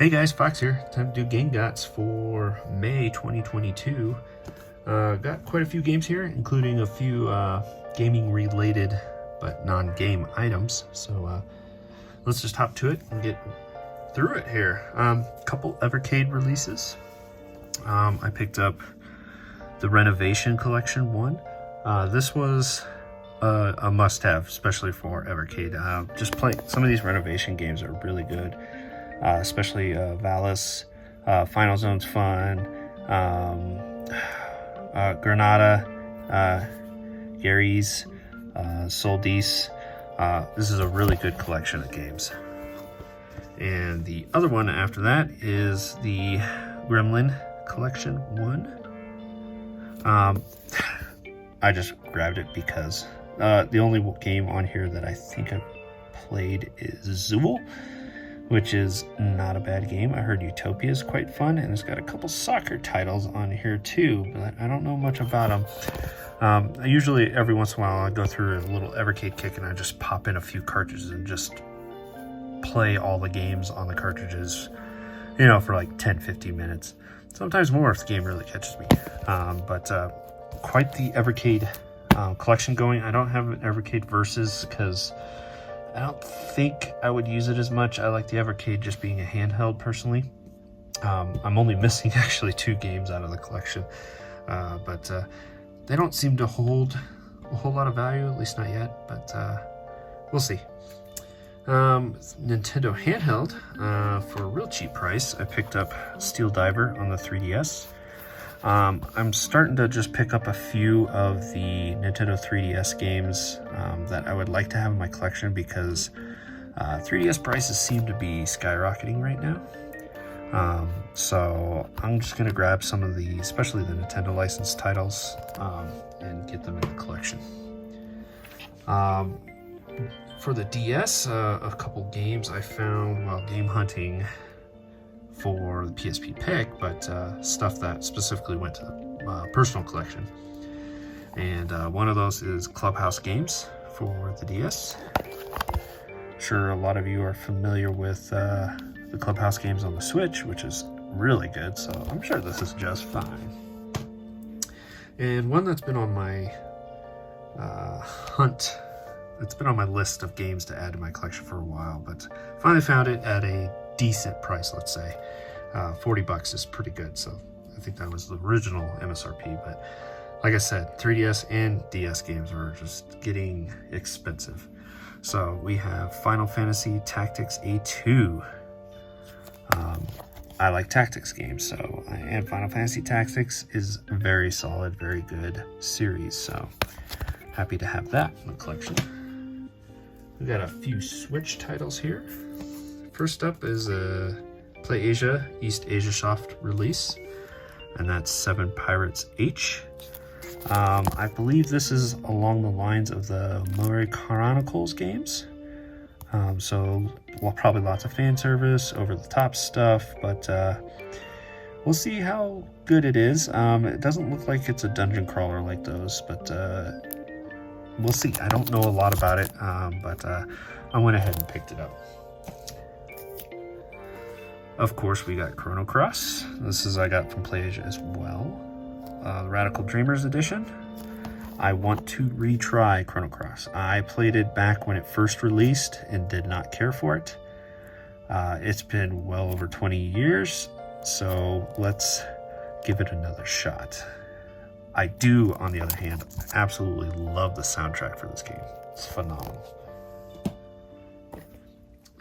Hey guys, Fox here. Time to do Game Gots for May 2022. Got quite a few games here, including a few gaming related but non-game items. So let's just hop to it and get through it here. Couple Evercade releases. I picked up the Renovation Collection one. This was a must-have, especially for Evercade. Just play some of these renovation games are really good. Especially Valis, Final Zone's fun, Granada, Gary's, Soldice. This is a really good collection of games. And the other one after that is the Gremlin Collection 1. I just grabbed it because the only game on here that I think I've played is Zool, which is not a bad game. I heard Utopia is quite fun, and it's got a couple soccer titles on here too, but I don't know much about them. I usually, every once in a while, I go through a little Evercade kick and I just pop in a few cartridges and just play all the games on the cartridges, you know, for like 10-15 minutes. Sometimes more if the game really catches me. But quite the Evercade collection going. I don't have an Evercade Versus because I don't think I would use it as much. I like the Evercade just being a handheld personally. I'm only missing actually 2 games out of the collection, but they don't seem to hold a whole lot of value, at least not yet, but we'll see. Nintendo handheld, for a real cheap price, I picked up Steel Diver on the 3DS. I'm starting to just pick up a few of the Nintendo 3DS games that I would like to have in my collection because 3DS prices seem to be skyrocketing right now. So I'm just going to grab some of the, especially the Nintendo licensed titles, and get them in the collection. For the DS, a couple games I found while game hunting for the PSP pick, but stuff that specifically went to the personal collection. And one of those is Clubhouse Games for the DS. Sure, a lot of you are familiar with the Clubhouse games on the Switch, which is really good, so I'm sure this is just fine. And one that's been on my hunt, it's been on my list of games to add to my collection for a while, but finally found it at a decent price, let's say. $40 is pretty good, so I think that was the original MSRP, but like I said, 3DS and DS games are just getting expensive. So we have Final Fantasy Tactics A2. I like tactics games, and Final Fantasy Tactics is a very solid, very good series, so happy to have that in the collection. We've got a few Switch titles here. First up is a PlayAsia East Asia Soft release, and that's 7 Pirates H. I believe this is along the lines of the Moray Chronicles games. So probably lots of fan service, over-the-top stuff, but we'll see how good it is. It doesn't look like it's a dungeon crawler like those, but we'll see. I don't know a lot about it, but I went ahead and picked it up. Of course, we got Chrono Cross. This is I got from PlayAsia as well. The Radical Dreamers edition. I want to retry Chrono Cross. I played it back when it first released and did not care for it. It's been well over 20 years, so let's give it another shot. I do, on the other hand, absolutely love the soundtrack for this game. It's phenomenal.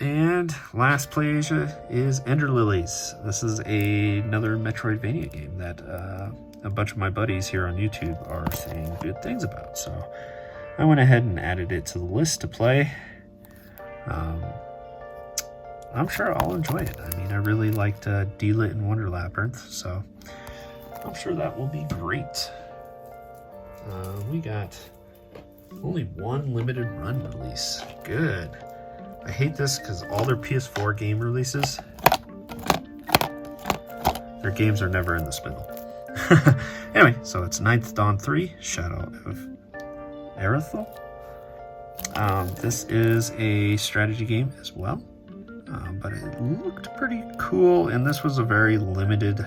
And last PlayAsia is Ender Lilies. This is another Metroidvania game that a bunch of my buddies here on YouTube are saying good things about. So I went ahead and added it to the list to play. I'm sure I'll enjoy it. I mean, I really liked D-Lit and Wonder Labyrinth, so I'm sure that will be great. We got only one limited run release. Good. I hate this because all their PS4 game releases, their games are never in the spindle. Anyway, so it's Ninth Dawn 3, Shadow of Erythal. This is a strategy game as well. but it looked pretty cool, and this was a very limited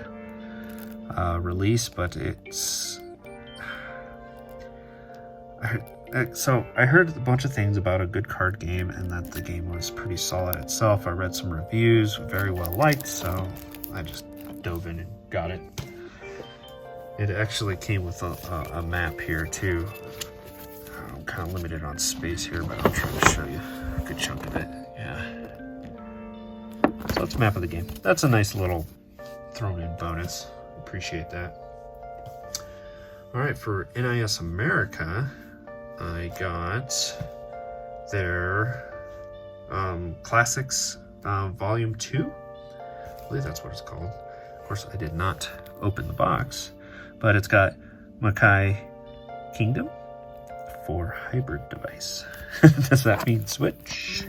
release, but it's... So I heard a bunch of things about a good card game and that the game was pretty solid itself. I read some reviews, very well liked, so I just dove in and got it. It actually came with a map here too. I'm kind of limited on space here, but I'll try to show you a good chunk of it. Yeah. So that's a map of the game. That's a nice little thrown in bonus. Appreciate that. All right, for NIS America, I got their Classics Volume 2. I believe that's what it's called. Of course, I did not open the box, but it's got Makai Kingdom for hybrid device. Does that mean Switch?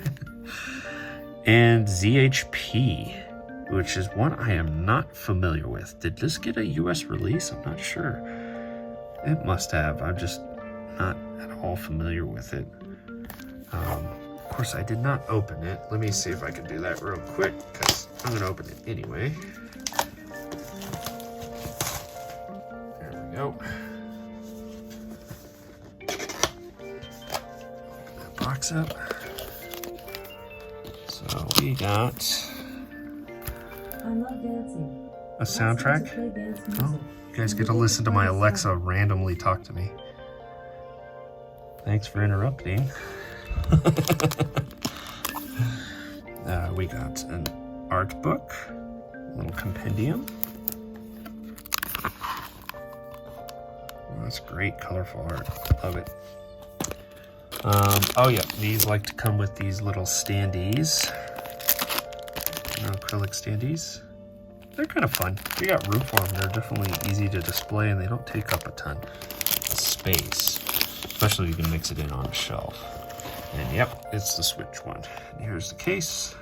And ZHP, which is one I am not familiar with. Did this get a US release? I'm not sure. It must have. I'm just not at all familiar with it. Of course, I did not open it. Let me see if I can do that real quick, because I'm going to open it anyway. There we go. Open that box up. So we got a soundtrack. Oh, you guys get to listen to my Alexa randomly talk to me. Thanks for interrupting. We got an art book, a little compendium. Oh, that's great, colorful art. Love it. Oh yeah, these like to come with these little standees. Acrylic standees. They're kind of fun. They got room for them. They're definitely easy to display, and they don't take up a ton of space. Especially if you can mix it in on a shelf. And yep, it's the Switch one. And here's the case.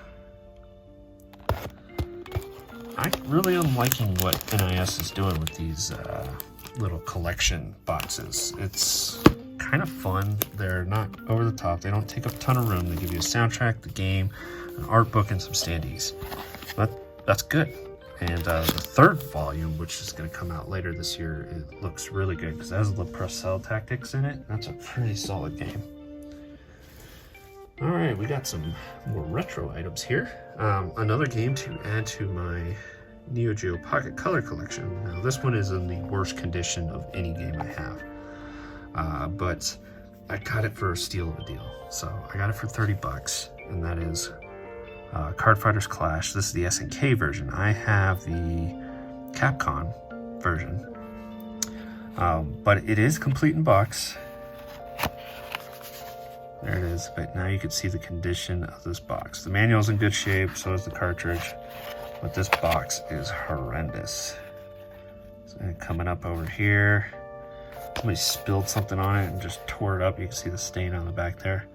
I really am liking what NIS is doing with these little collection boxes. It's kind of fun. They're not over the top. They don't take up a ton of room. They give you a soundtrack, the game, an art book, and some standees. That's good. And the third volume, which is going to come out later this year, it looks really good because it has the Purcell Tactics in it. That's a pretty solid game. All right, we got some more retro items here. Another game to add to my Neo Geo Pocket Color collection. Now, this one is in the worst condition of any game I have, but I got it for a steal of a deal. So I got it for 30 bucks, and that is Card Fighters Clash. This is the SNK version. I have the Capcom version, but it is complete in box. There it is, but now you can see the condition of this box. The manual's in good shape, so is the cartridge, but this box is horrendous. So coming up over here, somebody spilled something on it and just tore it up. You can see the stain on the back there,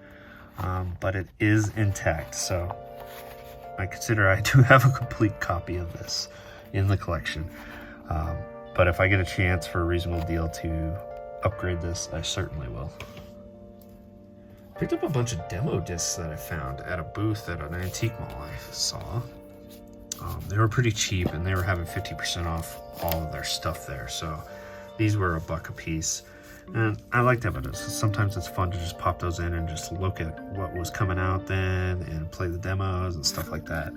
but it is intact, so I consider I do have a complete copy of this in the collection. But if I get a chance for a reasonable deal to upgrade this, I certainly will. Picked up a bunch of demo discs that I found at a booth at an antique mall I saw. They were pretty cheap, and they were having 50% off all of their stuff there. So these were $1 a piece. And I like demo discs. Sometimes it's fun to just pop those in and just look at what was coming out then and play the demos and stuff like that.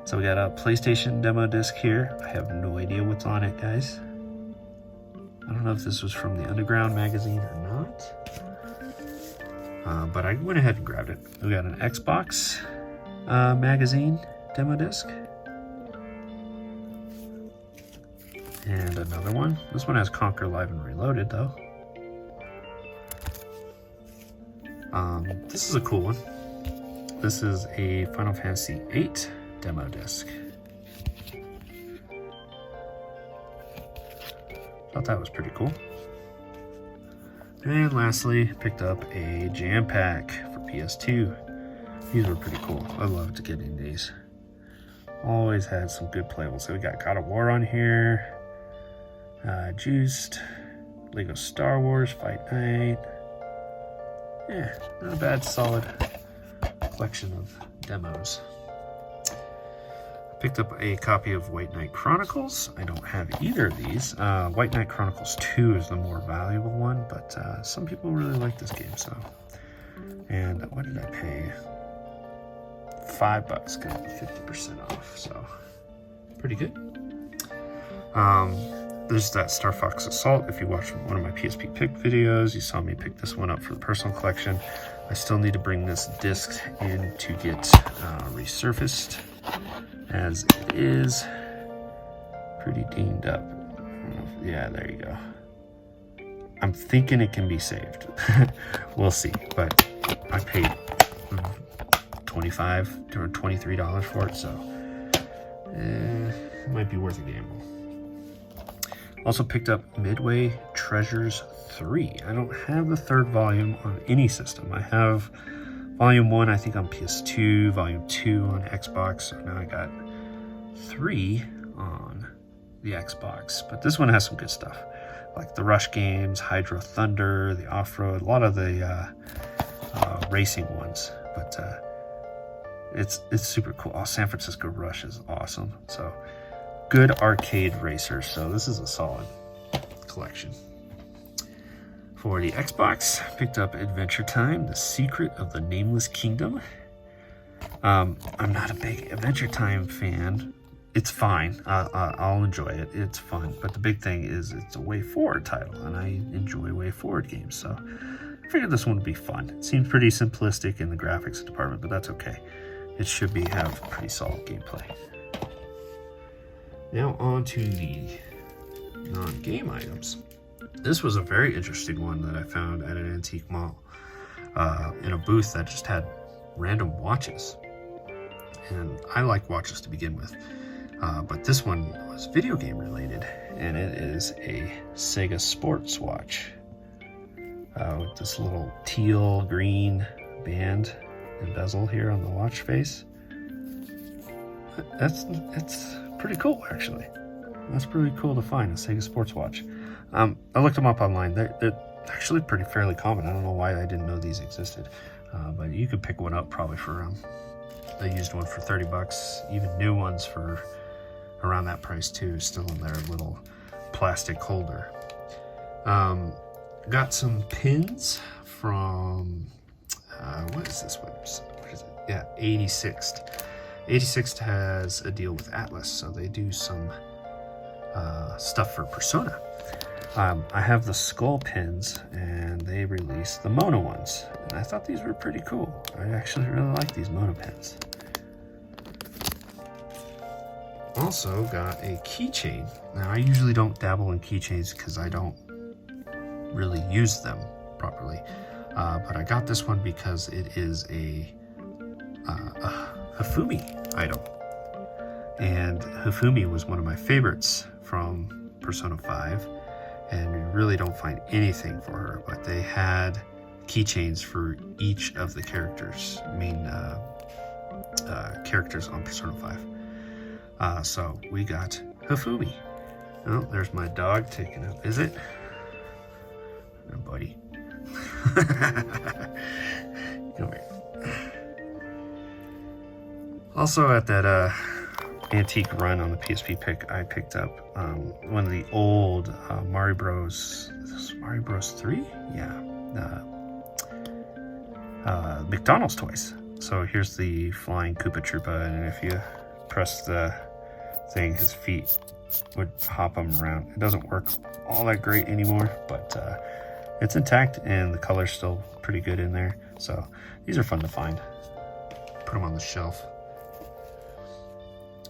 So we got a PlayStation demo disc here. I have no idea what's on it, guys. I don't know if this was from the Underground magazine or not. But I went ahead and grabbed it. We got an Xbox magazine demo disc. And another one. This one has Conquer Live and Reloaded, though. This is a cool one. This is a Final Fantasy VIII demo disc. Thought that was pretty cool. And lastly, picked up a jam pack for PS2. These were pretty cool. I loved getting these. Always had some good playables. So we got God of War on here, Juiced, Lego Star Wars Fight Night. Yeah, not a bad, solid collection of demos. Picked up a copy of White Knight Chronicles. I don't have either of these. White Knight Chronicles 2 is the more valuable one, but some people really like this game, so. And what did I pay? $5, got 50% off, so pretty good. There's that Star Fox Assault. If you watched one of my PSP pick videos, you saw me pick this one up for the personal collection. I still need to bring this disc in to get resurfaced, as it is pretty dinged up. Yeah, there you go. I'm thinking it can be saved. We'll see, but I paid $25 or $23 for it, so it might be worth a gamble. Also picked up Midway Treasures 3. I don't have the third volume on any system. I have volume 1, I think, on PS2, volume 2 on Xbox, so now I got 3 on the Xbox. But this one has some good stuff, like the Rush games, Hydro Thunder, the Off-Road, a lot of the racing ones. But it's super cool. Oh, San Francisco Rush is awesome. So good arcade racer. So this is a solid collection. For the Xbox, picked up Adventure Time: The Secret of the Nameless Kingdom. I'm not a big Adventure Time fan. It's fine. I'll enjoy it. It's fun. But the big thing is it's a Way Forward title, and I enjoy Way Forward games. So I figured this one would be fun. It seems pretty simplistic in the graphics department, but that's okay. It should have pretty solid gameplay. Now on to the non-game items. This was a very interesting one that I found at an antique mall in a booth that just had random watches. And I like watches to begin with, but this one was video game related, and it is a Sega Sports watch with this little teal green band and bezel here on the watch face. It's pretty cool, actually. That's pretty cool to find, a Sega Sports watch. I looked them up online. They're actually fairly common. I don't know why I didn't know these existed, but you could pick one up probably for a used one for $30, even new ones for around that price too, still in their little plastic holder. Got some pins from what is this one? What is it? Yeah, 86th. 86th has a deal with Atlas, so they do some stuff for Persona. I have the skull pins, and they released the Mona ones, and I thought these were pretty cool. I actually really like these Mona pins. Also got a keychain. Now, I usually don't dabble in keychains because I don't really use them properly, but I got this one because it is a Hifumi item, and Hifumi was one of my favorites from Persona 5, and we really don't find anything for her, but they had keychains for each of the characters, main characters on Persona 5. So we got Hifumi. Oh, there's my dog taking a visit. Oh, buddy. Come here. Also at that antique run on the PSP pick, I picked up one of the old Mario Bros. Mario Bros. 3? Yeah. McDonald's toys. So here's the flying Koopa Troopa, and if you press the thing, his feet would hop him around. It doesn't work all that great anymore, but it's intact, and the color's still pretty good in there. So these are fun to find. Put them on the shelf.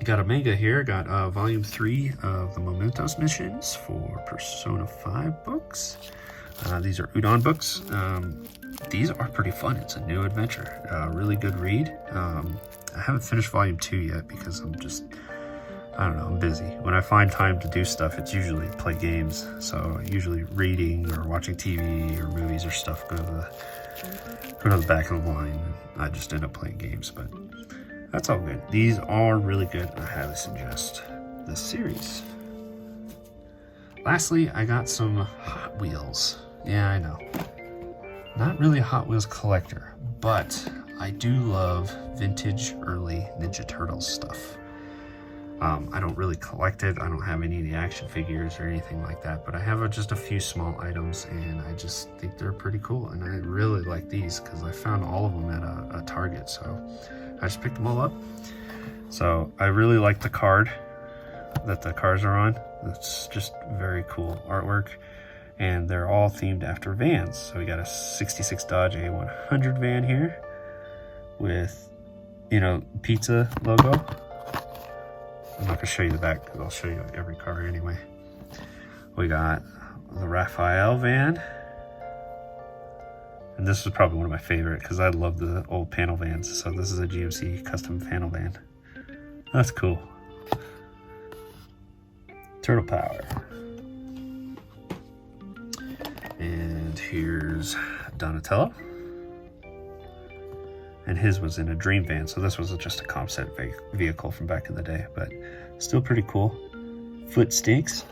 Got a manga here. Got volume 3 of the Mementos missions for Persona 5 books. These are Udon books. These are pretty fun. It's a new adventure. Really good read. I haven't finished volume 2 yet because I don't know, I'm busy. When I find time to do stuff, it's usually play games. So usually reading or watching TV or movies or stuff go to the back of the line. I just end up playing games, but that's all good. These are really good. I highly suggest this series. Lastly, I got some Hot Wheels. Yeah, I know. Not really a Hot Wheels collector, but I do love vintage early Ninja Turtles stuff. I don't really collect it. I don't have any of the action figures or anything like that, but I have just a few small items, and I just think they're pretty cool. And I really like these because I found all of them at a Target, so I just picked them all up. So I really like the card that the cars are on. It's just very cool artwork, and they're all themed after vans. So we got a 66 Dodge A100 van here with, you know, pizza logo. I'm not gonna show you the back because I'll show you every car anyway. We got the Raphael van, and this is probably one of my favorite because I love the old panel vans. So this is a GMC custom panel van. That's cool. Turtle Power. And here's Donatello. And his was in a dream van, so this was just a comp set vehicle from back in the day, but still pretty cool. Foot stinks.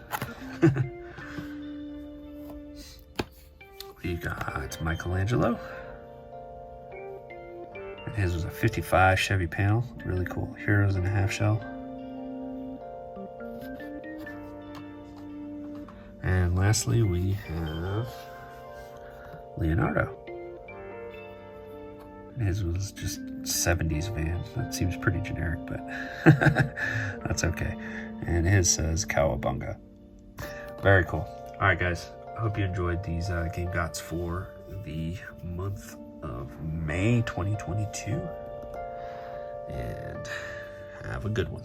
You got Michelangelo. And his was a 55 Chevy panel, really cool. Heroes in a half shell. And lastly, we have Leonardo. His was just 70s van. That seems pretty generic, but that's okay. And his says Cowabunga. Very cool. All right, guys. I hope you enjoyed these Game Gots for the month of May 2022. And have a good one.